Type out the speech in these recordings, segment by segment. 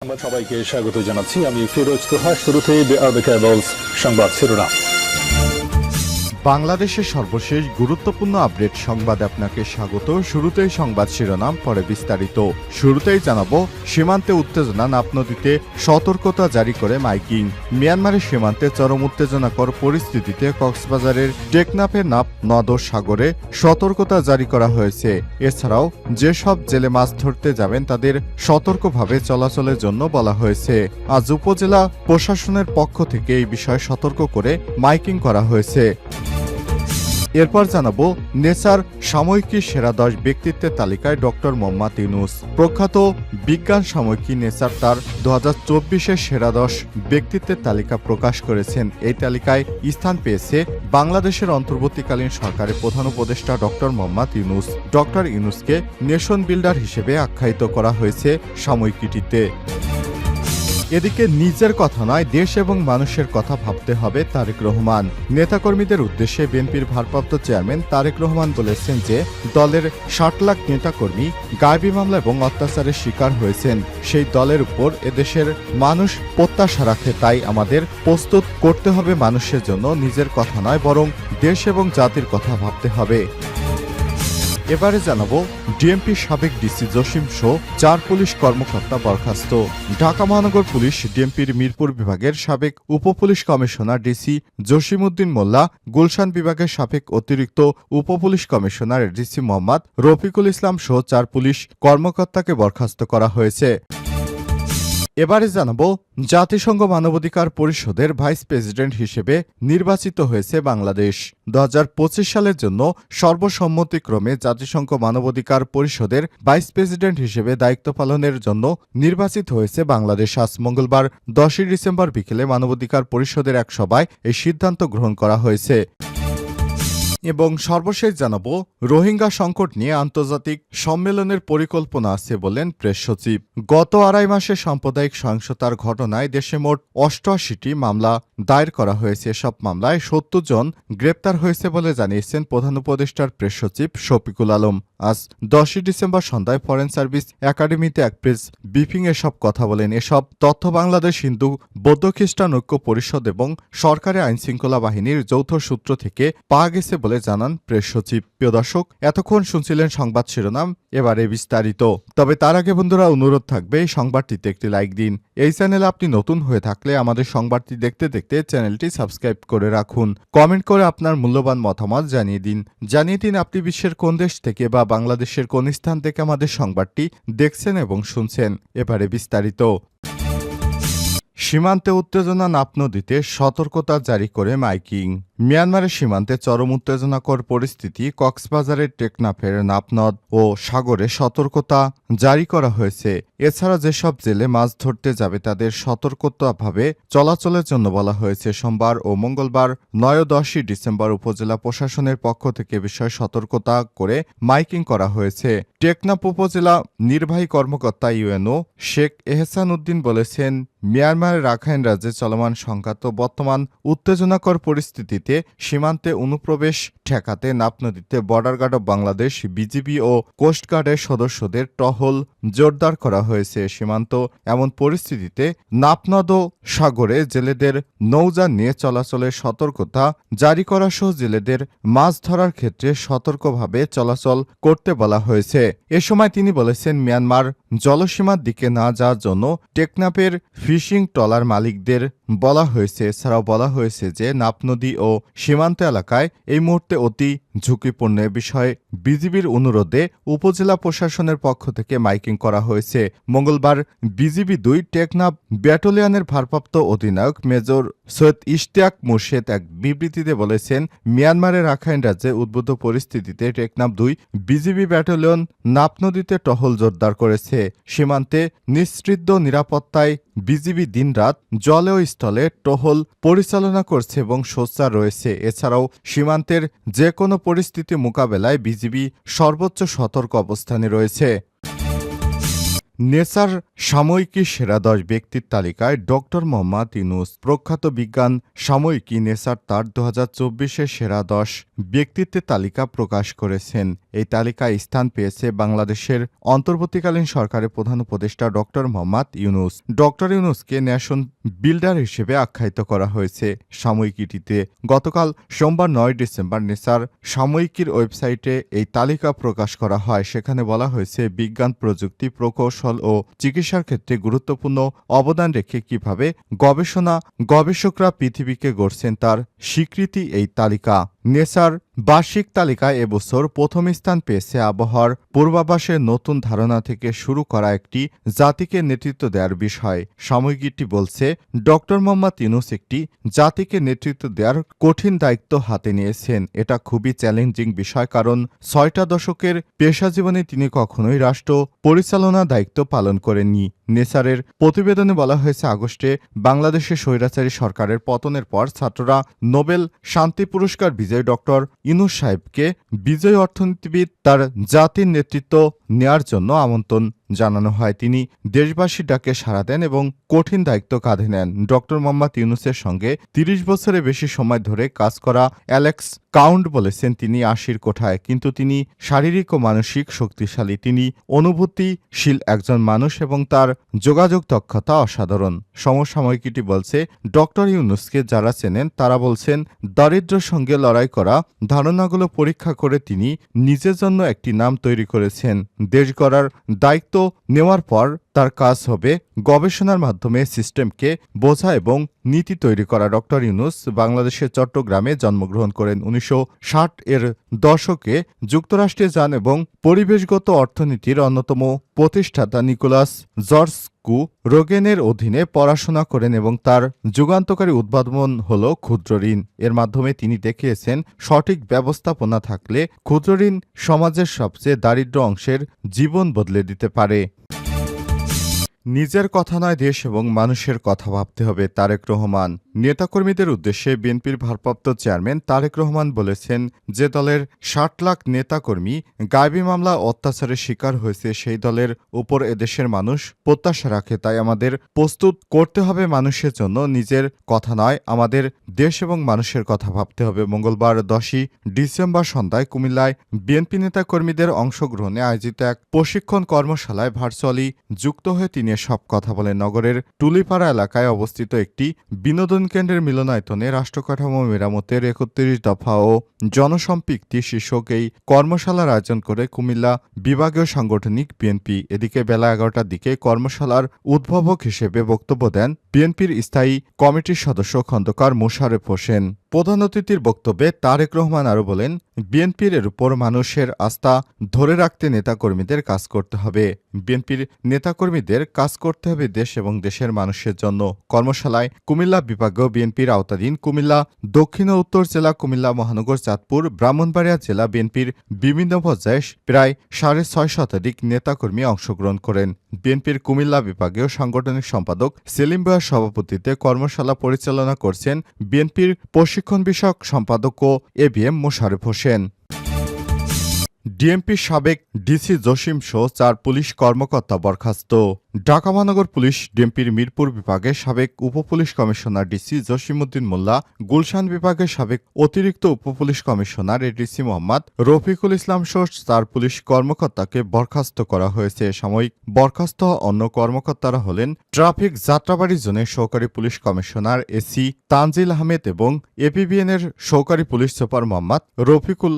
সংবাদ সবাইকে স্বাগত জানাচ্ছি। আমি ফিরোজ তোহা। শুরুতেই সংবাদ শিরোনাম। বাংলাদেশের সর্বশেষ গুরুত্বপূর্ণ আপডেট সংবাদ আপনাকে স্বাগত। শুরুতেই সংবাদ শিরোনাম, পরে বিস্তারিত। শুরুতেই জানাবো, সীমান্তে উত্তেজনা, নাপ নদীতে সতর্কতা জারি করে মাইকিং। মিয়ানমারের সীমান্তে চরম উত্তেজনাকর পরিস্থিতিতে কক্সবাজারের টেকনাফের নাপ নদ সাগরে সতর্কতা জারি করা হয়েছে। এছাড়াও যেসব জেলে মাছ ধরতে যাবেন তাদের সতর্কভাবে চলাচলের জন্য বলা হয়েছে। আজ উপজেলা প্রশাসনের পক্ষ থেকে এই বিষয়ে সতর্ক করে মাইকিং করা হয়েছে। এরপর জানাবো, নেচার সাময়িকী সেরা 10 ব্যক্তিত্বের তালিকায় ডক্টর মোহাম্মদ ইউনূস। প্রখ্যাত বিজ্ঞান সাময়িকী নেচার তার 2024-এর সেরা 10 ব্যক্তিত্বের তালিকা প্রকাশ করেছেন। এই তালিকায় স্থান পেয়েছে বাংলাদেশের অন্তর্বর্তীকালীন সরকারের প্রধান উপদেষ্টা ডক্টর মোহাম্মদ ইউনূস। ডক্টর ইউনূসকে নেশন বিল্ডার হিসেবে আখ্যায়িত করা হয়েছে সাময়িকীটিতে। এদিকে নিজের কথা নয়, দেশ এবং মানুষের কথা ভাবতে হবে তারেক রহমান। নেতাকর্মীদের উদ্দেশ্যে বিএনপির ভারপ্রাপ্ত চেয়ারম্যান তারেক রহমান বলেছেন যে দলের 60 লাখ নেতাকর্মী গায়েবী মামলা এবং অত্যাচারের শিকার হয়েছেন। সেই দলের উপর এদেশের মানুষ প্রত্যাশা রাখে, তাই আমাদের প্রস্তুত করতে হবে মানুষের জন্য। নিজের কথা নয়, বরং দেশ এবং জাতির কথা ভাবতে হবে। এবারে জানাবো, ডিএমপি সাবেক ডিসি জসিম সহ 4 পুলিশ কর্মকর্তা বরখাস্ত। ঢাকা মহানগর পুলিশ ডিএমপির মিরপুর বিভাগের সাবেক উপপুলিশ কমিশনার ডিসি জসিম উদ্দিন মোল্লা, গুলশান বিভাগের সাবেক অতিরিক্ত উপপুলিশ কমিশনার ডিসি মোহাম্মদ রফিকুল ইসলাম সহ 4 পুলিশ কর্মকর্তাকে বরখাস্ত করা হয়েছে। এবারে জানাবো, জাতিসংঘ মানবাধিকার পরিষদের ভাইস প্রেসিডেন্ট হিসেবে নির্বাচিত হয়েছে বাংলাদেশ। 2025 সালের জন্য সর্বসম্মতিক্রমে জাতিসংঘ মানবাধিকার পরিষদের ভাইস প্রেসিডেন্ট হিসেবে দায়িত্ব পালনের জন্য নির্বাচিত হয়েছে বাংলাদেশ। আজ মঙ্গলবার 10 ডিসেম্বর বিকেলে মানবাধিকার পরিষদের এক সভায় এই সিদ্ধান্ত গ্রহণ করা হয়েছে। এবং সর্বশেষ জানাবো, রোহিঙ্গা সংকট নিয়ে আন্তর্জাতিক সম্মেলনের পরিকল্পনা আছে বলেন প্রেস সচিব। গত 2.5 মাসে সাম্প্রদায়িক সহিংসতার ঘটনায় দেশে মোট 88টি মামলা দায়ের করা হয়েছে। এসব মামলায় 70 জন গ্রেপ্তার হয়েছে বলে জানিয়েছেন প্রধান উপদেষ্টার প্রেস সচিব শফিকুল আলম। আজ 10 ডিসেম্বর সন্ধ্যায় ফরেন সার্ভিস একাডেমিতে এক প্রেস ব্রিফিং এসব কথা বলেন। এসব তথ্য বাংলাদেশ হিন্দু বৌদ্ধ খ্রিস্টান ঐক্য পরিষদ এবং সরকারি আইনশৃঙ্খলা বাহিনীর যৌথ সূত্র থেকে পাওয়া গেছে বলে জানান প্রেস সচিব। প্রিয় দর্শক, এতক্ষণ শুনছিলেন সংবাদ শিরোনাম, এবারে বিস্তারিত। তবে তার আগে বন্ধুরা, অনুরোধ থাকবে এই সংবাদটিতে একটি লাইক দিন। এই চ্যানেলে আপনি নতুন হয়ে থাকলে আমাদের সংবাদটি দেখতে দেখতে চ্যানেলটি সাবস্ক্রাইব করে রাখুন। কমেন্ট করে আপনার মূল্যবান মতামত জানিয়ে দিন আপনি বিশ্বের কোন দেশ থেকে বা বাংলাদেশের কোন স্থান থেকে আমাদের সংবাদটি দেখছেন এবং শুনছেন। এবারে বিস্তারিত। সীমান্তে উত্তেজনা, নাপ নদীতে সতর্কতা জারি করে মাইকিং। মিয়ানমারের সীমান্তে চরম উত্তেজনাকর পরিস্থিতি, কক্সবাজারের টেকনাফের নাপনদ ও সাগরে সতর্কতা জারি করা হয়েছে। এছাড়া যেসব জেলে মাছ ধরতে যাবে তাদের সতর্কতাভাবে চলাচলের জন্য বলা হয়েছে। সোমবার ও মঙ্গলবার 9 ও 10 ডিসেম্বর উপজেলা প্রশাসনের পক্ষ থেকে বিষয়ে সতর্কতা করে মাইকিং করা হয়েছে। টেকনাফ উপজেলা নির্বাহী কর্মকর্তা ইউএনও শেখ এহসান উদ্দিন বলেছেন, মিয়ানমারের রাখাইন রাজ্যে চলমান সংঘাত ও বর্তমান উত্তেজনাকর পরিস্থিতিতে সীমান্তে অনুপ্রবেশ ঠেকাতে নাপ নদীতে border guard of Bangladesh, BGB ও কোস্টগার্ডের সদস্যদের টহল জোরদার করা হয়েছে। সীমান্ত এমন পরিস্থিতিতে নাপনদ ও সাগরে জেলেদের নৌযান নিয়ে চলাচলের সতর্কতা জারি করা সহ জেলেদের মাছ ধরার ক্ষেত্রে সতর্কভাবে চলাচল করতে বলা হয়েছে। এ সময় তিনি বলেছেন, মিয়ানমার জলসীমার দিকে না যাওয়ার জন্য টেকনাফের ফিশিং ট্রলার মালিকদের বলা হয়েছে। এছাড়াও বলা হয়েছে যে নাপ নদী ও সীমান্ত এলাকায় এই মুহূর্তে অতি ঝুঁকিপূর্ণ। বিষয়ে বিজিবির অনুরোধে উপজেলা প্রশাসনের পক্ষ থেকে মাইকিং করা হয়েছে। মঙ্গলবার বিজিবি 2 টেকনাফ ব্যাটালিয়নের ভারপ্রাপ্ত অধিনায়ক মেজর সৈয়দ ইশতিয়াক মুর্শেদ এক বিবৃতিতে বলেছেন, মিয়ানমারের রাখাইন রাজ্যে উদ্ভূত পরিস্থিতিতে টেকনাফ 2 বিজিবি ব্যাটালিয়ন নাপ নদীতে টহল জোরদার করেছে। সীমান্তে নিশ্চিদ্র নিরাপত্তায় বিজিবি দিনরাত জলে ও স্থলে টহল পরিচালনা করছে এবং সোচ্চার রয়েছে। এছাড়াও সীমান্তের যে কোনো পরিস্থিতি মোকাবেলায় বিজিবি সর্বোচ্চ সতর্ক অবস্থানে রয়েছে। নেচার সাময়িকী সেরা 10 ব্যক্তির তালিকায় ডক্টর মোহাম্মদ ইউনূস। প্রখ্যাত বিজ্ঞান সাময়িকী নেচার তার 2024-এর সেরা 10 ব্যক্তিত্বের তালিকা প্রকাশ করেছেন। এই তালিকায় স্থান পেয়েছে বাংলাদেশের অন্তর্বর্তীকালীন সরকারের প্রধান উপদেষ্টা ডক্টর মোহাম্মদ ইউনূস। ডক্টর ইউনূসকে ন্যাশন বিল্ডার হিসেবে আখ্যায়িত করা হয়েছে সাময়িকীটিতে। গতকাল সোমবার 9 ডিসেম্বর নেসার সাময়িকীর ওয়েবসাইটে এই তালিকা প্রকাশ করা হয়। সেখানে বলা হয়েছে, বিজ্ঞান, প্রযুক্তি, প্রকৌশল ও চিকিৎসার ক্ষেত্রে গুরুত্বপূর্ণ অবদান রেখে কিভাবে গবেষকরা পৃথিবীকে গড়ছেন তার স্বীকৃতি এই তালিকা। নেসার বার্ষিক তালিকায় এবছর প্রথম স্থান পেয়েছে আবহাওয়ার পূর্বাভাসের নতুন ধারণা থেকে শুরু করা একটি জাতিকে নেতৃত্ব দেওয়ার বিষয়। সাময়িকীটি বলছে, ডক্টর মোহাম্মদ ইউনূস একটি জাতিকে নেতৃত্ব দেওয়ার কঠিন দায়িত্ব হাতে নিয়েছেন। এটা খুবই চ্যালেঞ্জিং বিষয়, কারণ 6টা দশকের পেশাজীবনে তিনি কখনোই রাষ্ট্র পরিচালনা দায়িত্ব পালন করেননি। নেসারের প্রতিবেদনে বলা হয়েছে, আগস্টে বাংলাদেশের স্বৈরাচারী সরকারের পতনের পর ছাত্ররা নোবেল শান্তি পুরস্কার বিজয়ী ডক্টর ইউনূস সাহেবকে বিজয়ী অর্থনীতিবিদ তার জাতির নেতৃত্ব নেয়ার জন্য আমন্ত্রণ জানানো হয়। তিনি দেশবাসীর ডাকে সাড়া দেন এবং কঠিন দায়িত্ব কাঁধে নেন। ডক্টর মোহাম্মদ ইউনূসের সঙ্গে 30 বছরের বেশি সময় ধরে কাজ করা অ্যালেক্স কাউন্ট বলেছেন, তিনি 80-র কোঠায়, কিন্তু তিনি শারীরিক ও মানসিক শক্তিশালী। তিনি অনুভূতিশীল একজন মানুষ এবং তার যোগাযোগ দক্ষতা অসাধারণ। সমসাময়িকীটি বলছে, ডক্টর ইউনূসকে যারা চেনেন তারা বলছেন, দারিদ্র্যের সঙ্গে লড়াই করা ধারণাগুলো পরীক্ষা করে তিনি নিজের জন্য একটি নাম তৈরি করেছেন। দেশ গড়ার দায়িত্ব নেওয়ার পর তার কাজ হবে গবেষণার মাধ্যমে সিস্টেমকে বোঝা এবং নীতি তৈরি করা। ডক্টর ইউনূস বাংলাদেশের চট্টগ্রামে জন্মগ্রহণ করেন। 1960-এর দশকে যুক্তরাষ্ট্রে যান এবং পরিবেশগত অর্থনীতির অন্যতম প্রতিষ্ঠাতা নিকোলাস জর্জ রোগেনের অধীনে পড়াশোনা করেন এবং তার যুগান্তকারী উদ্ভাবন হল ক্ষুদ্র ঋণ। এর মাধ্যমে তিনি দেখিয়েছেন, সঠিক ব্যবস্থাপনা থাকলে ক্ষুদ্র ঋণ সমাজের সবচেয়ে দারিদ্র অংশের জীবন বদলে দিতে পারে। নিজের কথা নয়, দেশ এবং মানুষের কথা ভাবতে হবে। তারেক রহমান নেতাকর্মীদের উদ্দেশ্যে বিএনপির ভারপ্রাপ্ত চেয়ারম্যান তারেক রহমান বলেছেন, যে দলের 60 লাখ নেতাকর্মী গায়েবী মামলা অত্যাচারের শিকার হয়েছে, সেই দলের উপর এদেশের মানুষ প্রত্যাশা রাখে। তাই আমাদের প্রস্তুত করতে হবে মানুষের জন্য, নিজের কথা নয়, আমাদের দেশ এবং মানুষের কথা ভাবতে হবে। মঙ্গলবার 10 ডিসেম্বর সন্ধ্যায় কুমিল্লায় বিএনপি নেতাকর্মীদের অংশগ্রহণে আয়োজিত এক প্রশিক্ষণ কর্মশালায় ভার্চুয়ালি যুক্ত হয়ে তিনি সব কথা বলেন। নগরের টুলিপাড়া এলাকায় অবস্থিত একটি বিনোদন কেন্দ্রের মিলনায়তনে রাষ্ট্রকাঠামো মেরামতের 31 দফা ও জনসম্পৃক্তি শীর্ষক এই কর্মশালার আয়োজন করে কুমিল্লা বিভাগীয় সাংগঠনিক বিএনপি। এদিকে বেলা 11টার দিকে কর্মশালার উদ্ভাবক হিসেবে বক্তব্য দেন বিএনপির স্থায়ী কমিটির সদস্য খন্দকার মোশাররফ হোসেন। প্রধান অতিথির বক্তব্যে তারেক রহমান আরও বলেন, বিএনপির এর উপর মানুষের আস্থা ধরে রাখতে নেতাকর্মীদের কাজ করতে হবে। বিএনপির নেতাকর্মীদের কাজ করতে হবে দেশ এবং দেশের মানুষের জন্য। কর্মশালায় কুমিল্লা বিভাগীয় বিএনপির আওতাধীন কুমিল্লা দক্ষিণ ও উত্তর জেলা, কুমিল্লা মহানগর, চাঁদপুর, ব্রাহ্মণবাড়িয়া জেলা বিএনপির বিভিন্ন পর্যায়ে প্রায় 6.5 শতাধিক নেতাকর্মী অংশগ্রহণ করেন। বিএনপির কুমিল্লা বিভাগীয় সাংগঠনিক সম্পাদক সেলিম ভূঁইয়ার সভাপতিত্বে কর্মশালা পরিচালনা করছেন বিএনপির প্রশিক্ষণ বিষয়ক সম্পাদক ও এবিএম মোশাররফ হোসেন। ডিএমপির সাবেক ডিসি জসিম সহ 4 পুলিশ কর্মকর্তা বরখাস্ত। ঢাকা মহানগর পুলিশ ডিএমপির মিরপুর বিভাগের সাবেক উপপুলিশ কমিশনার ডিসি জসিমউদ্দিন মোল্লা, গুলশান বিভাগের সাবেক অতিরিক্ত উপপুলিশ কমিশনার এডিসি মোহাম্মদ রফিকুল ইসলাম সহ 4 পুলিশ কর্মকর্তাকে বরখাস্ত করা হয়েছে। সাময়িক বরখাস্ত অন্য কর্মকর্তারা হলেন ট্রাফিক যাত্রাবাড়ি জোনের সহকারী police commissioner AC Tanzil Ahmed এবং এপিবিএনের সহকারী পুলিশ সুপার মোহাম্মদ রফিকুল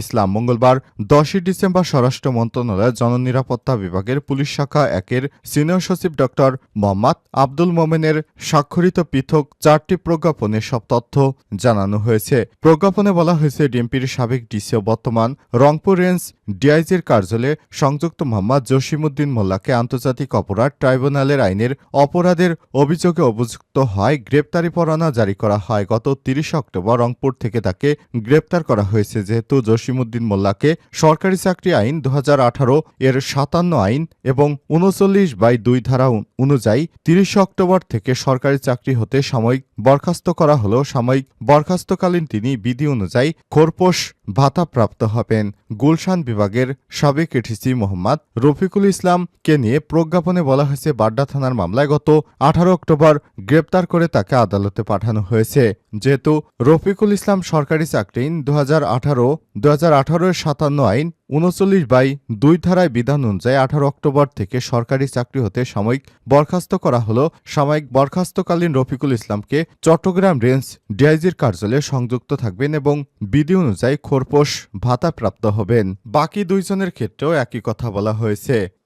ইসলাম। মঙ্গলবার 10 ডিসেম্বর স্বরাষ্ট্র মন্ত্রণালয়ের জননিরাপত্তা বিভাগের পুলিশ শাখা 1-এর সিনিয়র সচিব ডক্টর মোহাম্মদ আব্দুল মোমেনের স্বাক্ষরিত পৃথক 4টি প্রজ্ঞাপনে সব তথ্য জানানো হয়েছে। প্রজ্ঞাপনে বলা হয়েছে, ডিএমপির সাবেক ডিসি ও বর্তমান রংপুর রেঞ্জ ডিআইজির কার্যালয়ে সংযুক্ত মোহাম্মদ জসিমউদ্দিন মোল্লাকে আন্তর্জাতিক অপরাধ ট্রাইব্যুনালের আইনের অপরাধের অভিযোগে অভিযুক্ত হয় গ্রেপ্তারি পরোয়ানা জারি করা হয়। গত 30 অক্টোবর রংপুর থেকে তাকে গ্রেপ্তার করা হয়েছে। যেহেতু জসিমউদ্দিন মোল্লাকে সরকারি চাকরি আইন 2018 এর 57 আইন এবং 39/2 ধারা অনুযায়ী 30 অক্টোবর থেকে সরকারি চাকরি হতে সাময়িক বরখাস্ত করা হলো। সাময়িক বরখাস্তকালীন তিনি বিধি অনুযায়ী খোরপোশ ভাতা প্রাপ্ত হবেন। গুলশান বিভাগের সাবেক এডিসি মোহাম্মদ রফিকুল ইসলামকে নিয়ে প্রজ্ঞাপনে বলা হয়েছে, বাড্ডা থানার মামলায় গত 18 অক্টোবর গ্রেপ্তার করে তাকে আদালতে পাঠানো হয়েছে। যেহেতু রফিকুল ইসলাম সরকারি চাকরি 2018 এর 57 আইন ৩৯/২ ধারায় বিধান অনুযায়ী ১৮ অক্টোবর থেকে সরকারি চাকরি হতে সাময়িক বরখাস্ত করা হলো। সাময়িক বরখাস্তকালীন রফিকুল ইসলামকে চট্টগ্রাম রেঞ্জ ডিআইজির কার্যালয়ে সংযুক্ত থাকবেন এবং বিধি অনুযায়ী খোরপোশ ভাতা প্রাপ্ত হবেন। বাকি দুইজনের ক্ষেত্রেও একই কথা বলা হয়েছে।